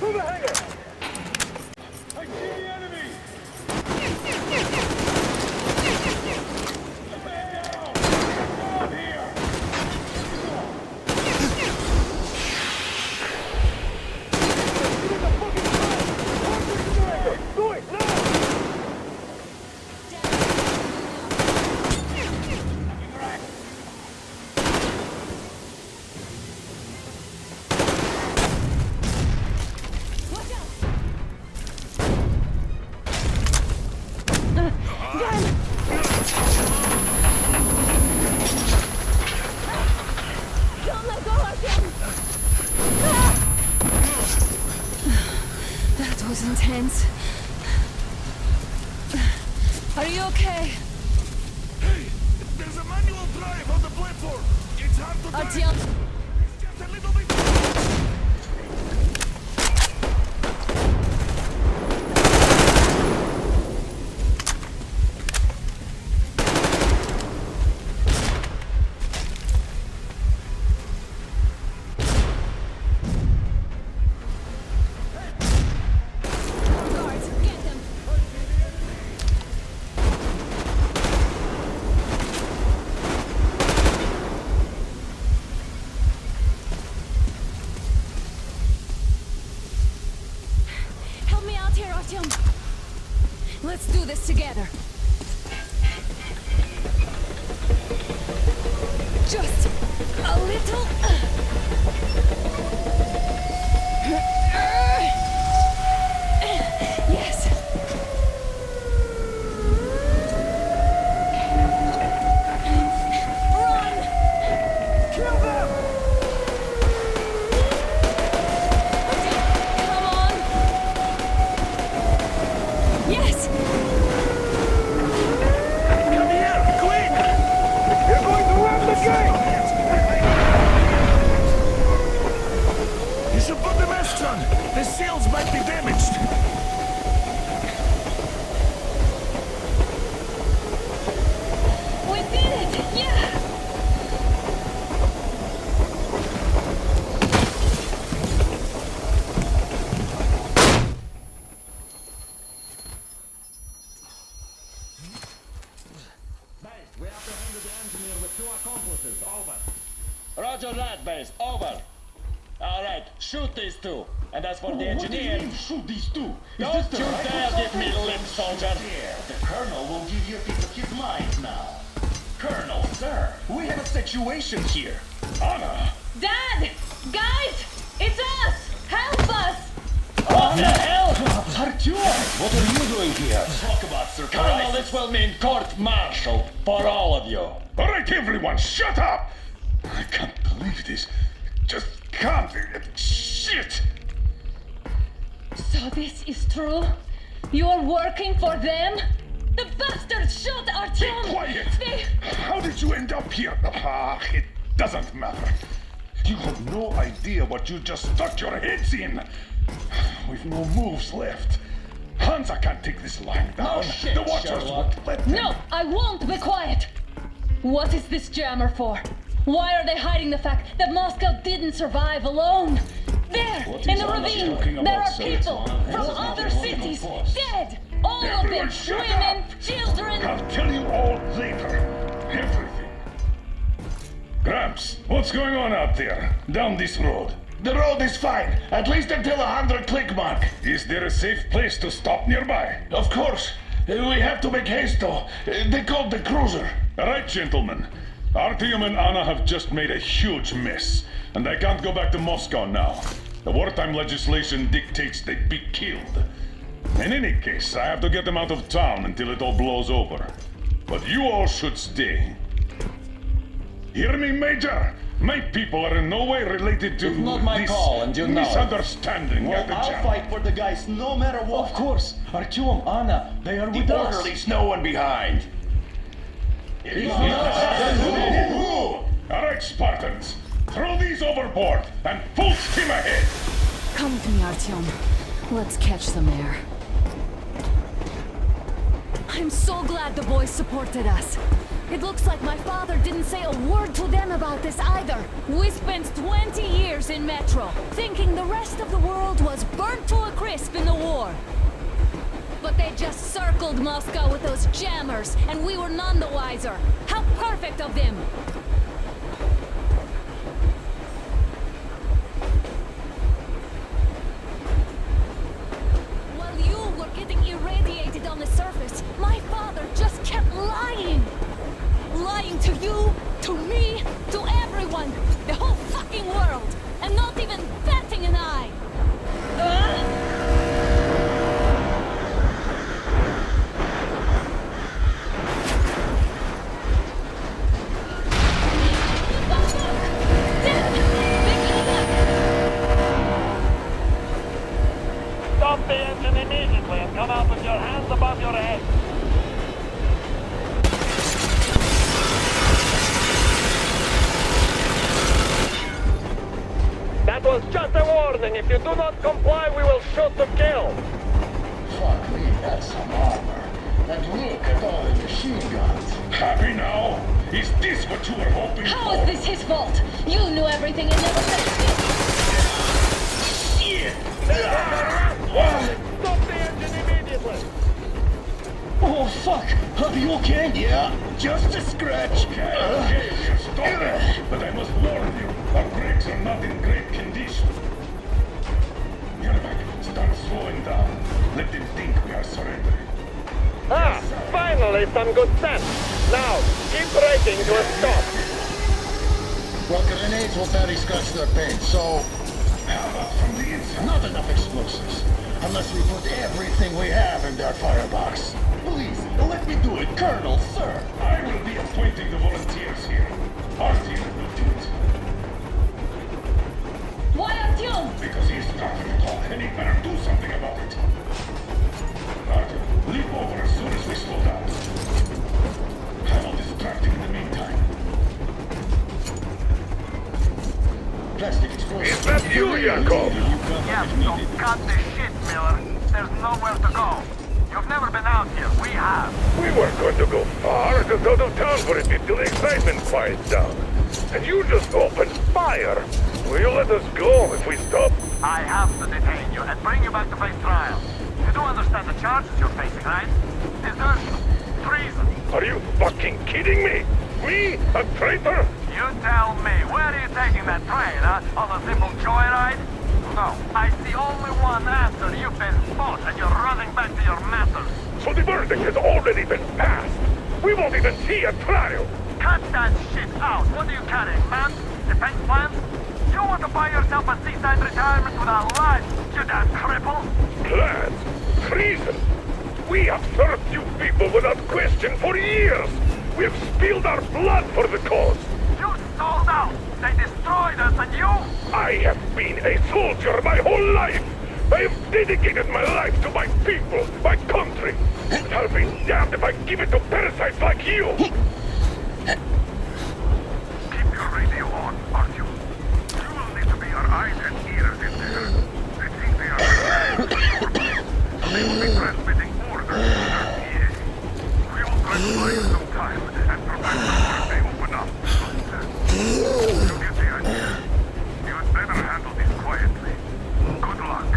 Through the hangar! I see the enemy! Man down! Down here! Get in the fucking car! Do it, now! Don't let go of him! That was intense. Are you okay? Hey, there's a manual drive on the platform. It's hard to drive. Artyom, It's just a little bit. guards, get them! Help me out here, Artyom. Let's do this together. Just a little. Yes. Run! Kill them! Come on! Yes! Come here, quick! You're going to ram the gate! You should put the masks on. The seals might be damaged. We did it! Yeah! Base, we apprehended the engineer with 2 accomplices. Over. Roger that, base. Over. All right, shoot these 2. And as for the engineer, Shoot these two! don't you dare give me lip, soldier. Yeah, the Colonel will give you a piece of his mind now. Colonel, sir, we have a situation here. Anna! Dad! Guys! It's us! Help us! What the hell? Artyom, what are you doing here? Talk about Colonel, surprise. this will mean court-martial for all of you. All right, everyone, shut up! I can't believe this. Just can't. Shit! So this is true? You're working for them? The bastards shot Artyom! Quiet! They... How did you end up here? Ah, it doesn't matter. You have no idea what you just stuck your heads in. We've no moves left. Hansa can't take this lying down. shit, The Watchers Sherlock. won't let them. No, I won't be quiet! What is this jammer for? Why are they hiding the fact that Moscow didn't survive alone? There, in the ravine, there are people from other cities dead! All of them! Everyone shut Women, up! children! I'll tell you all later. Everything. Gramps, what's going on out there? Down this road? The road is fine, at least until 100 click mark. Is there a safe place to stop nearby? Of course. We have to make haste though. They called the cruiser. All right, gentlemen. Artyom and Anna have just made a huge mess, and they can't go back to Moscow now. The wartime legislation dictates they be killed. In any case, I have to get them out of town until it all blows over. But you all should stay. Hear me, Major? My people are in no way related to It's not my this call, and you know it. misunderstanding at the I'll jam. fight for the guys no matter what. Of course, Artyom, Anna, they are The with us. order leaves no one behind. All right, Spartans. Throw these overboard and full steam ahead. Come with me, Artyom. Let's catch some air. I'm so glad the boys supported us. It looks like my father didn't say a word to them about this either. We spent 20 years in Metro, thinking the rest of the world was burnt to a crisp in the war. But they just circled Moscow with those jammers, and we were none the wiser. How perfect of them! While you were getting irradiated on the surface, my father just kept lying! Lying to you, to me, to everyone! The whole fucking world! And not even batting an eye! Stop the engine immediately and come out with your hands above your head. That was just a warning. If you do not comply, we will shoot to kill. Fuck me, that's some armor. And look at all the machine guns. Happy now? Is this what you were hoping How for? is this his fault? You knew everything and never said a thing! Shit! Stop the engine immediately. Oh, fuck! Are you okay? Yeah, just a scratch. Okay, we'll stop it. But I must warn you, our brakes are not in great condition. Yermak, start slowing down. Let them think we are surrendering. Finally some good sense. Now, keep braking to a stop. Well, grenades will barely scratch their paint, so... How about from the inside? Not enough explosives. Unless we put everything we have in that firebox. Please, let me do it, Colonel, sir. I will be appointing the volunteers here. Artyom will do it. Why Artyom? Because he's starting to talk, and he better do something about it. Artyom, leap over as soon as we slow down. I will distract him in the meantime. Plastic explosives. Is that you, Yakov? Yes, so cut the shit, Miller. There's nowhere to go. You've never been out here. We have. We weren't going to go far, just out of town for a bit till the excitement quiets down. And you just opened fire. Will you let us go if we stop? I have to detain you and bring you back to face trial. You do understand the charges you're facing, right? Desertion, treason. Are you fucking kidding me? Me? A traitor? You tell me, where are you taking that train, huh? On a simple joyride? No, I see only one answer. You've been fought and you're running back to your masters. So the verdict has already been passed. We won't even see a trial. Cut that shit out. What are you carrying, man? Defense plans? You want to buy yourself a seaside retirement without life, you damn cripple? Plans? Treason? We have served you people without question for years. We have spilled our blood for the cause. You sold out. They destroyed us and you? I have been a soldier my whole life. I have dedicated my life to my people, my country. And I'll be damned if I give it to parasites like you. Keep your radio on, Artyom. You will need to be our eyes and ears in there. I think they are so they will be transmitting orders to their PA. We will try to buy you some time and prevent them when they open up. You get the idea. You had better handle this quietly. Good luck.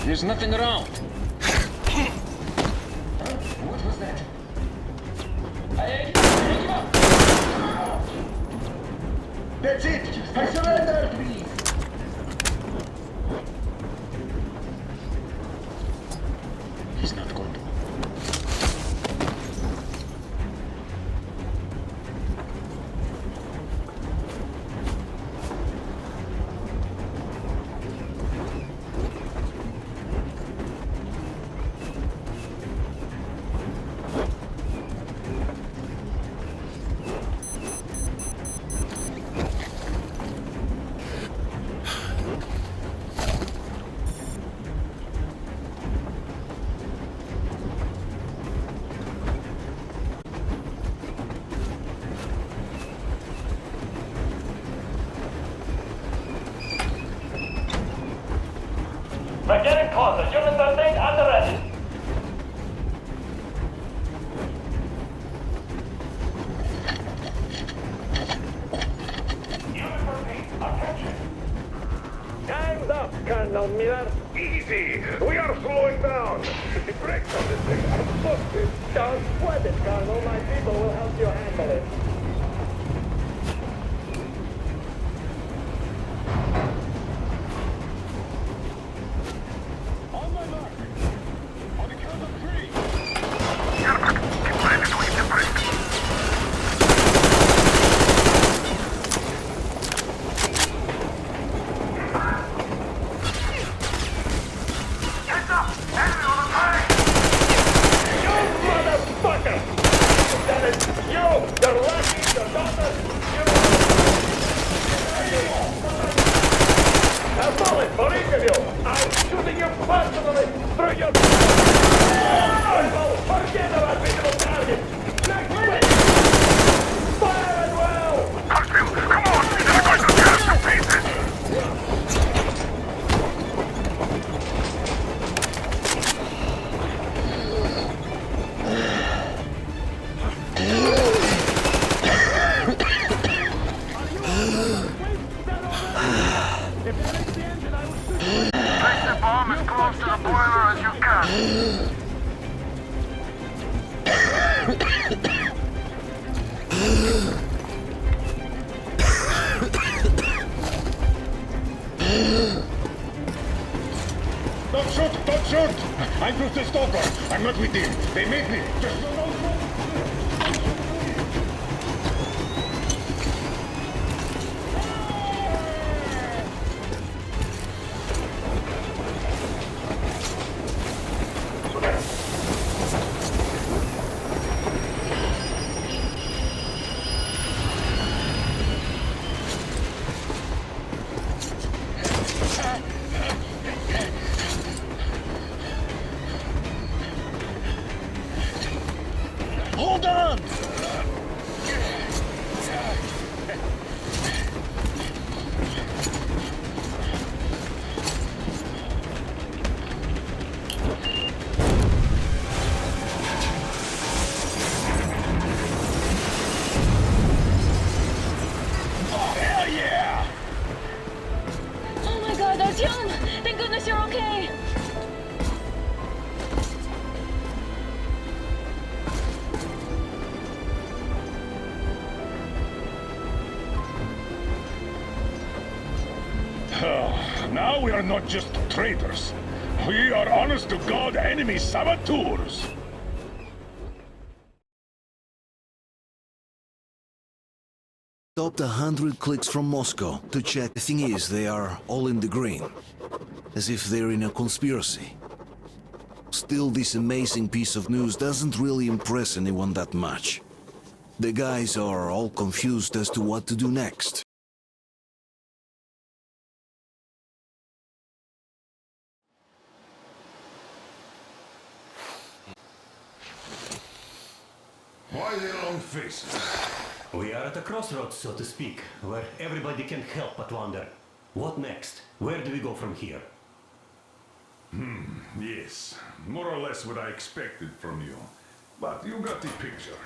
There's nothing around. What was that? Hey, give up! That's it! I surrender! Please! He's not going to. We're getting closer. Unit 13 at the ready. Unit 13, attention. Time's up, Colonel Miller. Easy. We are slowing down. The brakes on this thing are busted. Don't sweat it, Colonel. My people will help you handle it. On my mark. On the count of 3. Yermak, keep ready to hit the brake. Heads up! Enemy on the tank! You motherfucker! That is you! Your lucky, your daughter, you... A bullet for each of you! I'm shooting you personally through your... Well, forget about visible target! Next week! Fire as well! Hartfield, come on! They're going to tear us to pieces! Place the bomb as close to the boiler as you can. Don't shoot! Don't shoot! I'm just a stalker. I'm not with him. They made me. Just don't shoot. Hold on! Hell yeah! Oh my god, Artyom! Thank goodness you're okay! Now we are not just traitors. We are honest-to-God enemy saboteurs. Stopped 100 clicks from Moscow to check. The thing is, they are all in the green. As if they're in a conspiracy. Still, this amazing piece of news doesn't really impress anyone that much. The guys are all confused as to what to do next. Why the long faces? We are at a crossroads, so to speak, where everybody can help but wonder. What next? Where do we go from here? Yes, more or less what I expected from you. But you got the picture.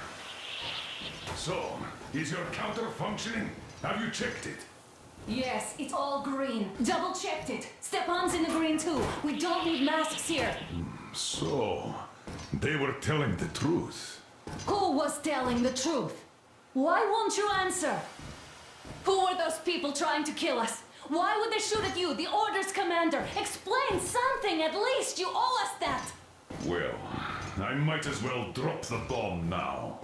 So, is your counter functioning? Have you checked it? Yes, it's all green. Double checked it. Stepan's in the green too. We don't need masks here. So, they were telling the truth. Who was telling the truth? Why won't you answer? Who were those people trying to kill us? Why would they shoot at you, the Order's commander? Explain something at least. You owe us that. Well, I might as well drop the bomb now.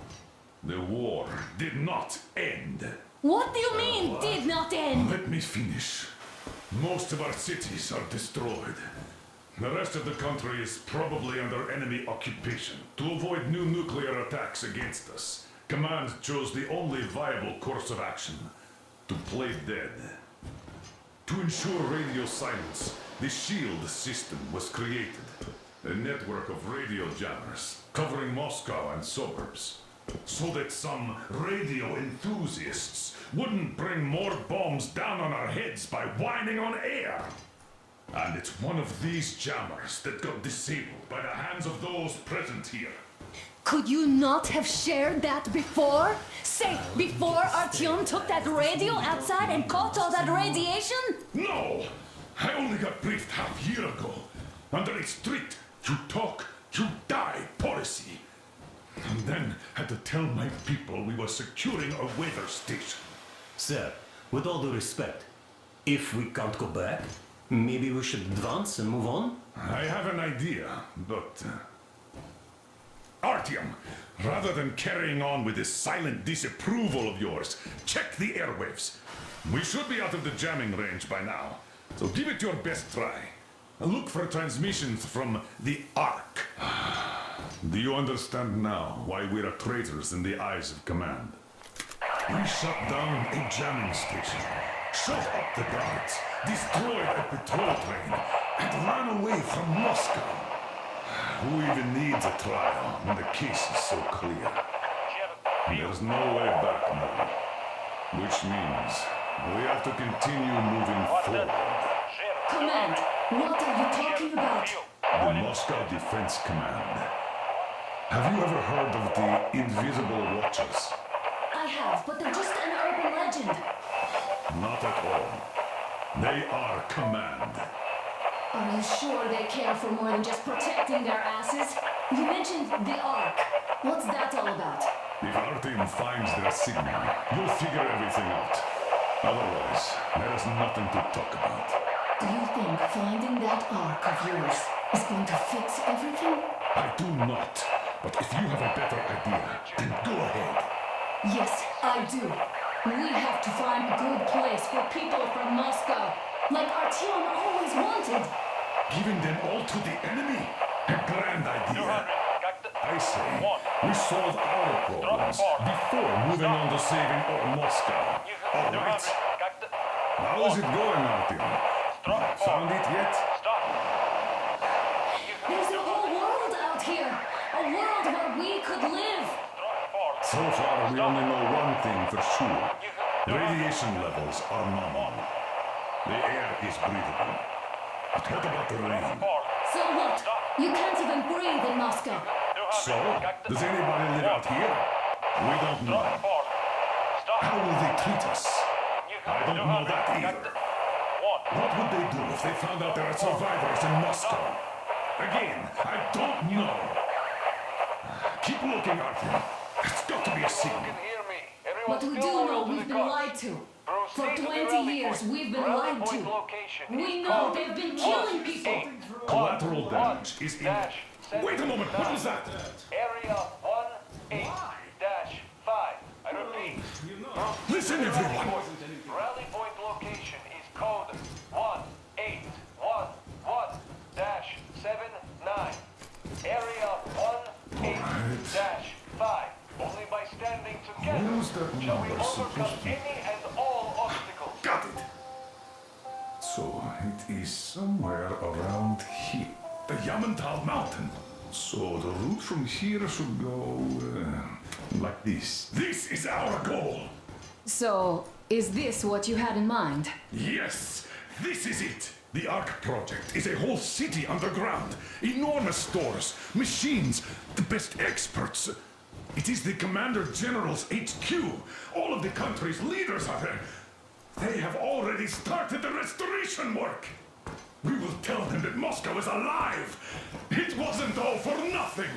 The war did not end. What do you mean, did not end? Let me finish. Most of our cities are destroyed. The rest of the country is probably under enemy occupation. To avoid new nuclear attacks against us, Command chose the only viable course of action: to play dead. To ensure radio silence, the SHIELD system was created. A network of radio jammers covering Moscow and suburbs. So that some radio enthusiasts wouldn't bring more bombs down on our heads by whining on air. And it's one of these jammers that got disabled by the hands of those present here. Could you not have shared that before? Say, before Artyom took that radio outside and caught all that radiation? No! I only got briefed half year ago. Under a strict, you talk, you die policy. And then had to tell my people we were securing a weather station. Sir, with all due respect, if we can't go back, maybe we should advance and move on? I have an idea, but... Artyom, rather than carrying on with this silent disapproval of yours, check the airwaves. We should be out of the jamming range by now, so give it your best try. Look for transmissions from the Ark. Do you understand now why we are traitors in the eyes of Command? We shut down a jamming station, shut up the guards, destroyed a patrol train, and ran away from Moscow. Who even needs a trial when the case is so clear? There's no way back now, which means we have to continue moving forward. Command, what are you talking about? The Moscow Defense Command. Have you ever heard of the Invisible Watchers? I have, but they're just an urban legend. Not at all. They are Command. Are you sure they care for more than just protecting their asses? You mentioned the Ark. What's that all about? If our team finds their signal, you'll figure everything out. Otherwise, there is nothing to talk about. Do you think finding that Ark of yours is going to fix everything? I do not. But if you have a better idea, then go ahead. Yes, I do. We have to find a good place for people from Moscow, like Artyom always wanted. Giving them all to the enemy? A grand idea. I say, we solve our problems before moving on to saving all Moscow. All right. How is it going, Artyom? Found it yet? There's a whole world out here. A world where we could live. So far, we only know one thing for sure. Radiation levels are nominal. The air is breathable. But what about the rain? So what? You can't even breathe in Moscow. So, does anybody live out here? We don't know. How will they treat us? I don't know that either. What would they do if they found out there are survivors in Moscow? Again, I don't know. Keep looking, Artyom. There's got to be a signal. But we do know we've been lied to. For 20 years, we've been lied to. We know they've been killing people. Collateral damage is in. Wait a moment, what was that? Area 1-8-5. I repeat. Listen, everyone. Rally point location is code 1811-79. Area 1-8-5. Only by standing together Who's that shall we number supposed overcome to- any and all obstacles. Got it. So, it is somewhere around here. The Yamantau Mountain. So, the route from here should go like this. This is our goal. So, is this what you had in mind? Yes, this is it. The Ark project is a whole city underground. Enormous stores, machines, the best experts. It is the Commander General's HQ. All of the country's leaders are there. They have already started the restoration work. We will tell them that Moscow is alive. It wasn't all for nothing.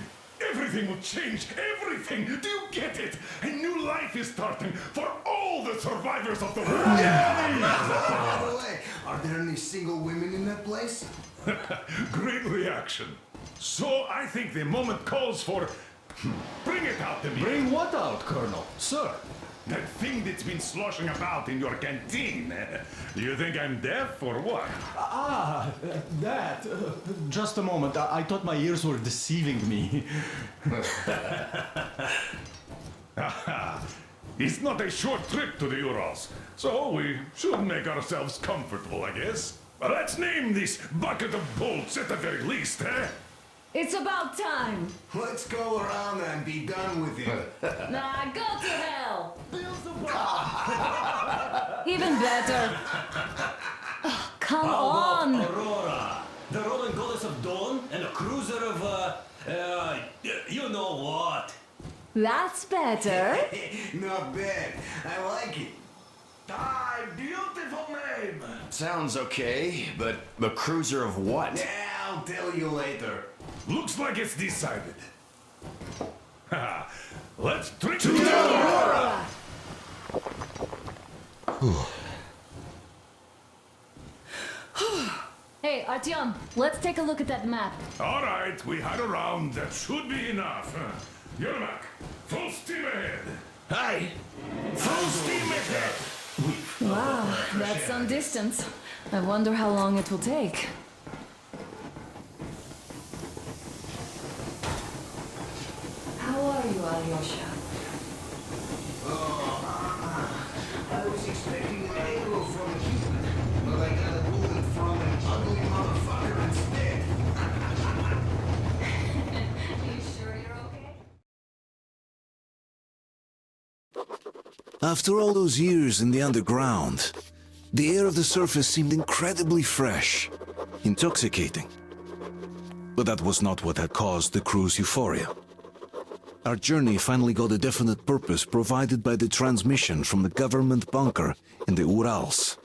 Everything will change. Everything. Do you get it? A new life is starting for all the survivors of the war. By the way, are there any single women in that place? Great reaction. So I think the moment calls for... Bring it out to me. Bring what out, Colonel? Sir? That thing that's been sloshing about in your canteen. Do you think I'm deaf or what? That. Just a moment. I thought my ears were deceiving me. It's not a short trip to the Urals, so we should make ourselves comfortable, I guess. Let's name this bucket of bolts at the very least, eh? It's about time. Let's go around and be done with it. Nah, go to hell. Even better. Oh, come on. Aurora, the Roman goddess of dawn, and a cruiser of, you know what? That's better. Not bad. I like it. Ah, beautiful name. Sounds okay, but a cruiser of what? Yeah, I'll tell you later. Looks like it's decided. Let's drink to Aurora. Hey, Artyom, let's take a look at that map. All right, we had a round. That should be enough. Yermak, full steam ahead. Hi. Full steam ahead. Wow, that's some distance. I wonder how long it will take. How are you, Alyosha? I was expecting an arrow from a human, but I got a bullet from an ugly motherfucker instead. You sure you're okay? After all those years in the underground, the air of the surface seemed incredibly fresh, intoxicating. But that was not what had caused the crew's euphoria. Our journey finally got a definite purpose provided by the transmission from the government bunker in the Urals.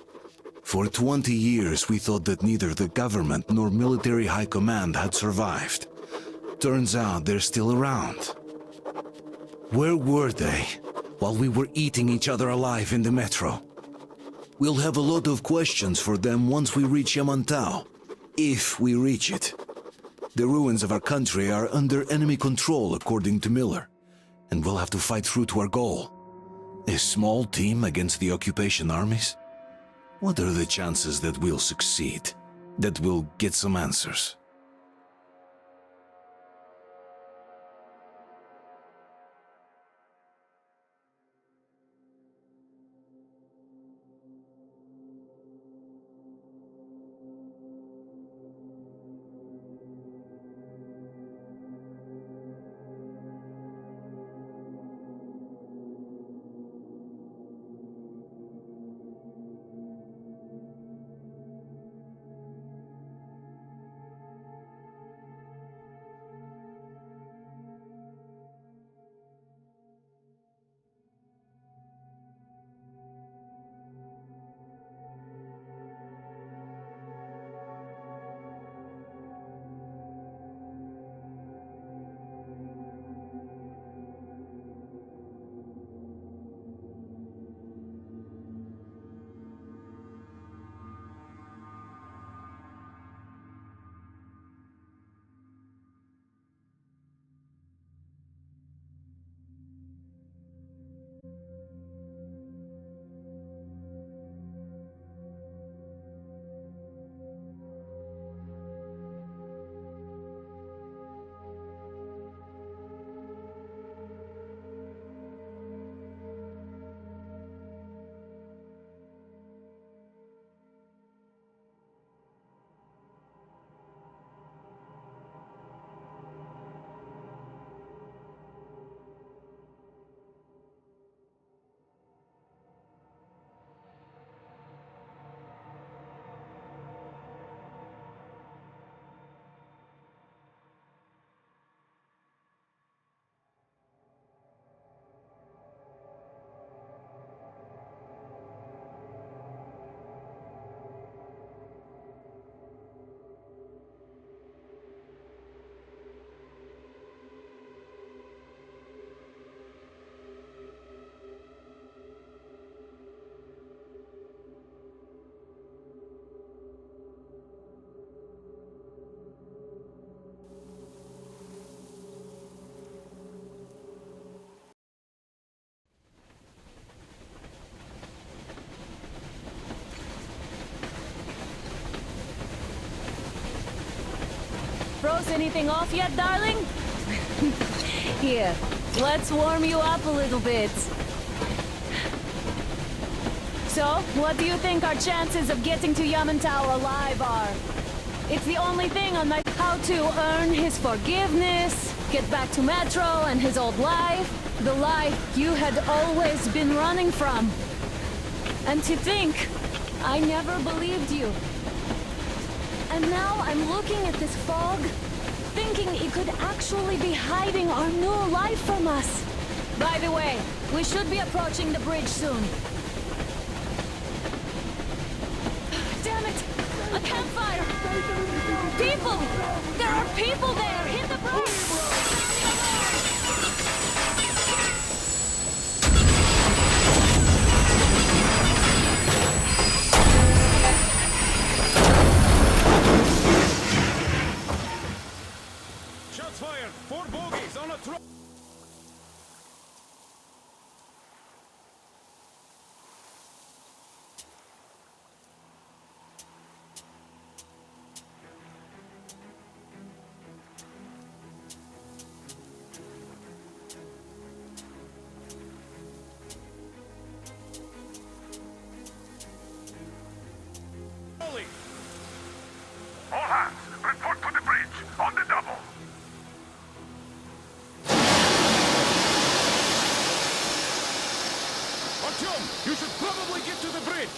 For 20 years we thought that neither the government nor military high command had survived. Turns out they're still around. Where were they while we were eating each other alive in the metro? We'll have a lot of questions for them once we reach Yamantau, if we reach it. The ruins of our country are under enemy control, according to Miller, and we'll have to fight through to our goal. A small team against the occupation armies? What are the chances that we'll succeed, that we'll get some answers? froze anything off yet, darling? Here, let's warm you up a little bit. So, what do you think our chances of getting to Yamantau alive are? It's the only thing on my how to earn his forgiveness, get back to Metro and his old life, the life you had always been running from. And to think, I never believed you. And now I'm looking at this fog, thinking it could actually be hiding our new life from us. By the way, we should be approaching the bridge soon. Damn it! A campfire! People! There are people there! Hit the brakes! Shots fired! 4 bogies on a truck! All hands, report to the bridge, on the double. Artyom, you should probably get to the bridge!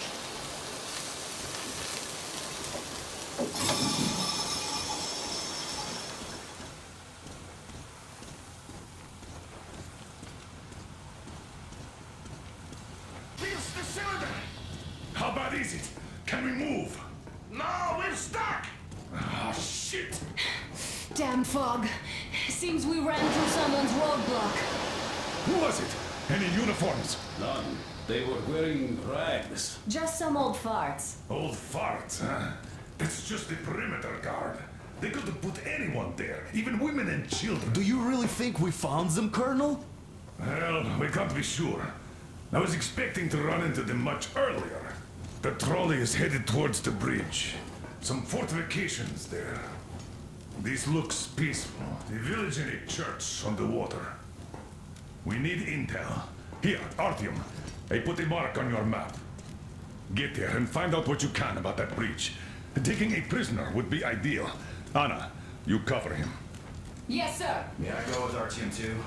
Pierce the cylinder! How bad is it? Can we move? No, we're stuck! Ah, shit! Damn fog. Seems we ran through someone's roadblock. Who was it? Any uniforms? None. They were wearing rags. Just some old farts. Old farts, huh? That's just the perimeter guard. They could have put anyone there, even women and children. Do you really think we found them, Colonel? Well, we can't be sure. I was expecting to run into them much earlier. The trolley is headed towards the bridge. Some fortifications there. This looks peaceful. A village and a church on the water. We need intel. Here, Artyom. I put a mark on your map. Get there and find out what you can about that bridge. Taking a prisoner would be ideal. Anna, you cover him. Yes, sir. May I go with Artyom too?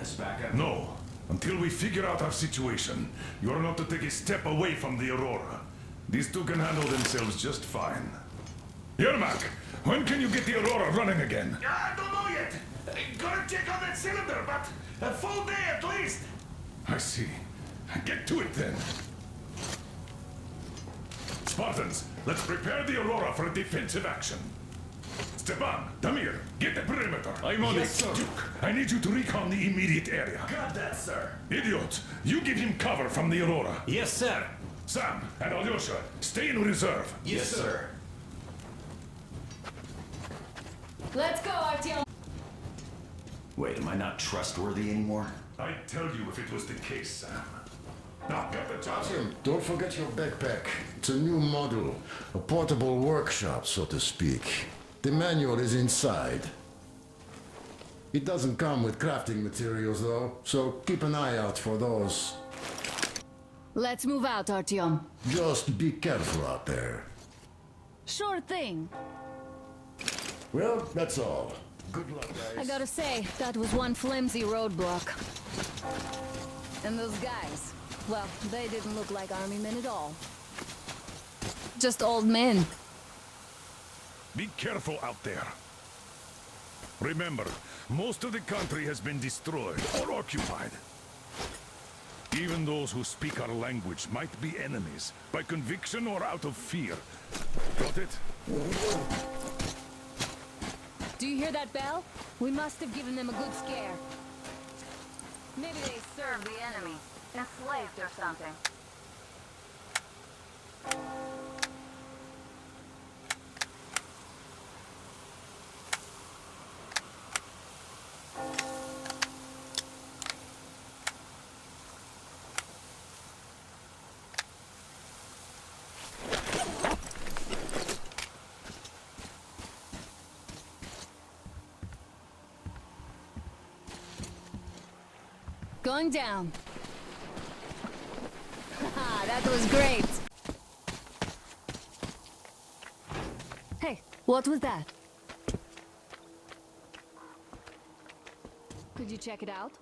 As backup? No. Until we figure out our situation, you are not to take a step away from the Aurora. These two can handle themselves just fine. Yermak, when can you get the Aurora running again? I don't know yet. Gotta check on that cylinder, but a full day at least. I see. Get to it then. Spartans, let's prepare the Aurora for a defensive action. Stepan, Damir, get the perimeter. I'm on it. Duke, I need you to recon the immediate area. Got that, sir. Idiot, you give him cover from the Aurora. Yes, sir. Sam and Alyosha, stay in reserve. Yes, sir. Let's go, Artyom. Wait, am I not trustworthy anymore? I'd tell you if it was the case, Sam. Now, get the job. Tim, don't forget your backpack. It's a new model. A portable workshop, so to speak. The manual is inside. It doesn't come with crafting materials, though, so keep an eye out for those. Let's move out, Artyom. Just be careful out there. Sure thing. Well, that's all. Good luck, guys. I gotta say, that was one flimsy roadblock. And those guys, well, they didn't look like army men at all. Just old men. Be careful out there. Remember, most of the country has been destroyed or occupied. Even those who speak our language might be enemies, by conviction or out of fear. Got it? Do you hear that bell? We must have given them a good scare. Maybe they served the enemy, enslaved or something. Going down. Haha, that was great. Hey, what was that? Could you check it out?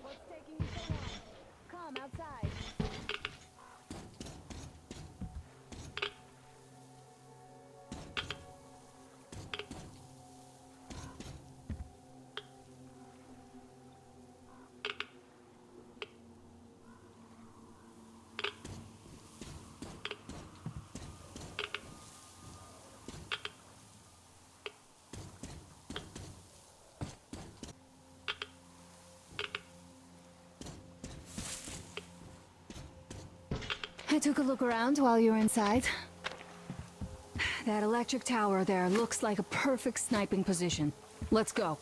What's taking you so long? Come outside. I took a look around while you were inside. That electric tower there looks like a perfect sniping position. Let's go.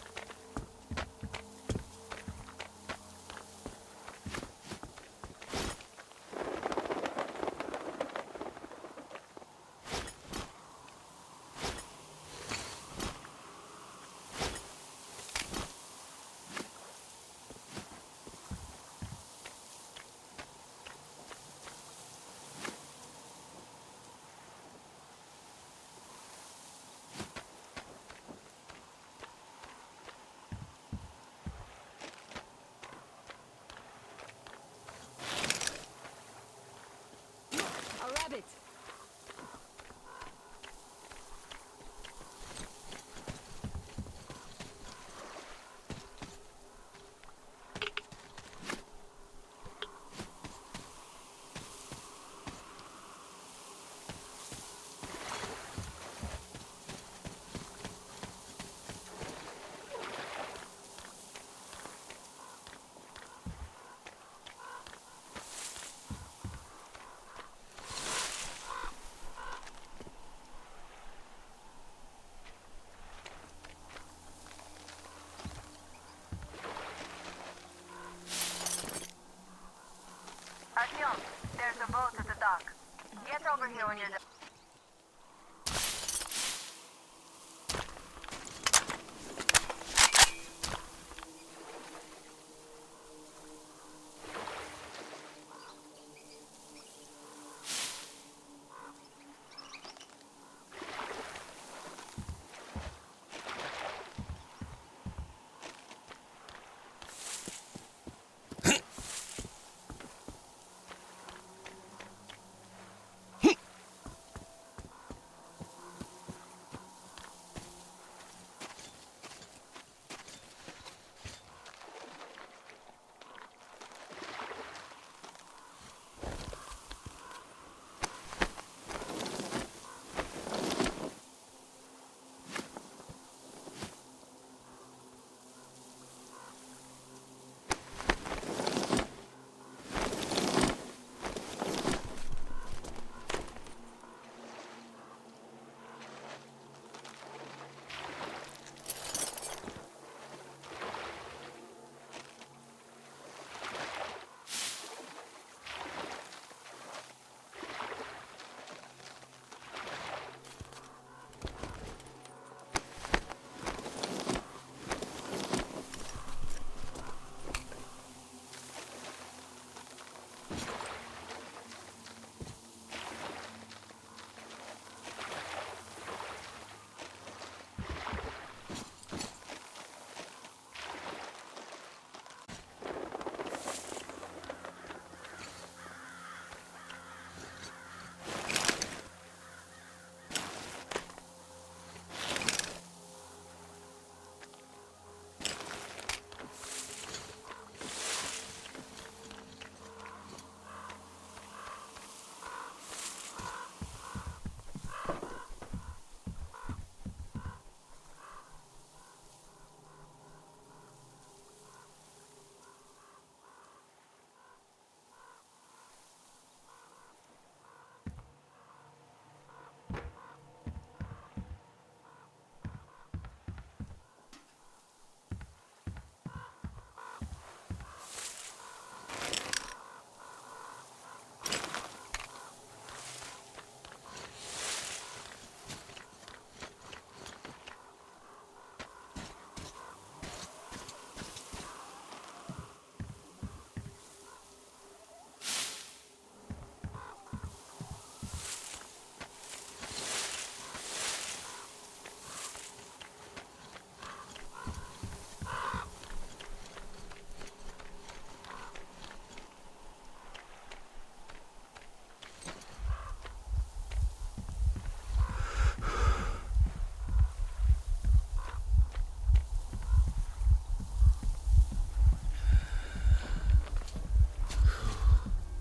A rabbit! Artyom, there's a boat at the dock. Get over here when you're done.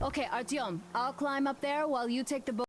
Okay, Artyom, I'll climb up there while you take the boat.